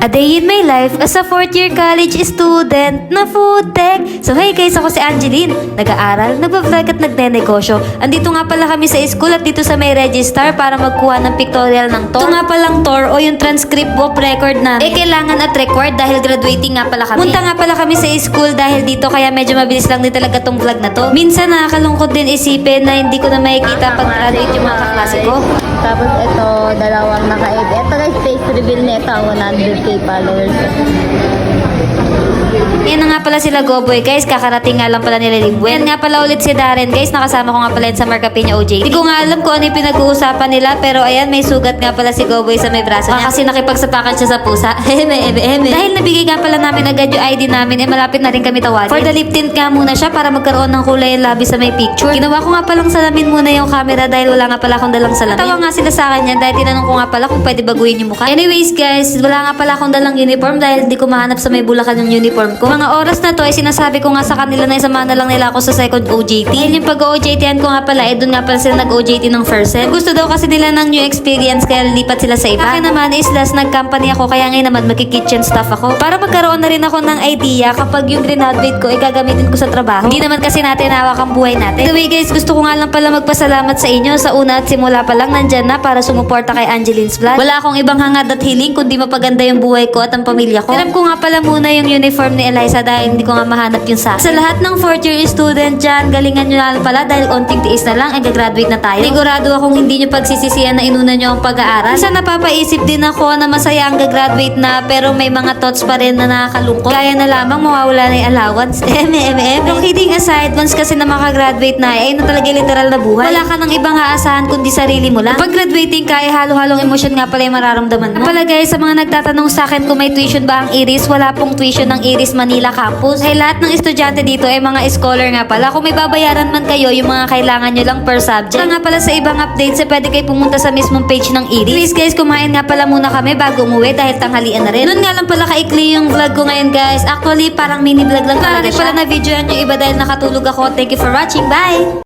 A day in my life as a fourth year college student na food tech. So hey guys, ako si Angeline. Nag-aaral, nagbablog at nagnenegosyo. Andito nga pala kami sa school at dito sa may register para magkuha ng pictorial ng TOR. Ito nga palang TOR o yung transcript of record namin. Kailangan at record dahil graduating nga pala kami. Punta nga pala kami sa school dahil dito kaya medyo mabilis lang din talaga tong vlog na to. Minsan nakakalungkot din isipin na hindi ko na makikita pag graduate yung mga kaklase ko. Tapos ito, dalawang naka-edit. Ito guys, face reveal nito, 100k followers. Yan na nga pala sila Goboy guys, kakarating nga lang pala nila Libwe. Yan nga pala ulit si Darren guys, nakasama ko nga pala yan sa Marcapiña OJT. Hindi ko nga alam kung ano yung pinag-uusapan nila, pero ayan, may sugat nga pala si Goboy sa may braso niya kasi nakipagsapakan siya sa pusa. Dahil nabigay nga pala namin agad yung ID namin, malapit na rin kami tawagin. For the lip tint nga muna siya para magkaroon ng kulay yung labi sa may picture. Ginawa ko nga palang salamin muna yung camera dahil wala nga pala akong dalang salamin. Tawa nga sila sa akin yan dahil tinanong ko nga pala kung pwede baguhin yung mukha. Anyways guys, wala nga pala akong dalang uniform dahil hindi ko mahanap sa may Bulacan yung uniform ko. Mga oras na to ay sinasabi ko nga sa kanila na isama na lang nila ako sa second OJT. Dahil yung pag-OJT-an ko nga pala, doon nga pala sila nag-OJT ng first sem. Gusto daw kasi nila ng new experience kaya lipat sila sa iba. Akin naman is last nag-company ako kaya ngayon naman magki-kitchen staff ako. Para magkaroon na rin ako ng idea kapag yung graduate ko ay gagamitin ko sa trabaho. Hindi naman kasi natin hawak ang buhay natin. By the way guys, gusto ko nga lang pala magpasalamat sa inyo sa una at simula pa lang nandyan na para sumuporta kay Angeline's Vlog. Wala akong ibang hangad at hiling kundi mapaganda yung buhay ko at ang pamilya ko. Alam ko nga pala muna yung uniform ni Eliza dahil hindi ko nga mahanap yung sa lahat ng fourth year student dyan, galingan nyo na pala dahil onting tiis na lang ay gagraduate na tayo. Sigurado akong hindi nyo pagsisisihan na inuna nyo ang pag-aaral. Minsan napapaisip din ako na masaya ang gagraduate na pero may mga thoughts pa rin na nakakalungkot. Kaya na lamang mawawala na yung allowance. No kidding aside, once kasi na makagraduate na ay na talaga literal na buhay. Wala ka ng ibang aasahan kundi sarili mo lang. Pag graduating ka ay halo-halong emosyon nga pala yung mararamdaman mo. Pala guys, sa mga nagtatanong sa akin kung may tuition ba ang Iris, wala pong tuition ng Iris Manila Campus. Ay lahat ng estudyante dito ay mga scholar nga pala. Kung may babayaran man kayo, yung mga kailangan nyo lang per subject. Nga pala sa ibang updates, pwede kayo pumunta sa mismong page ng Iris. Please guys, kumain nga pala muna kami bago umuwi dahil tanghalian na rin. Noon nga lang pala kaikli yung vlog ko ngayon guys. Actually, parang mini vlog lang talaga siya. Pala na video yan yung iba dahil nakatulog ako. Thank you for watching. Bye!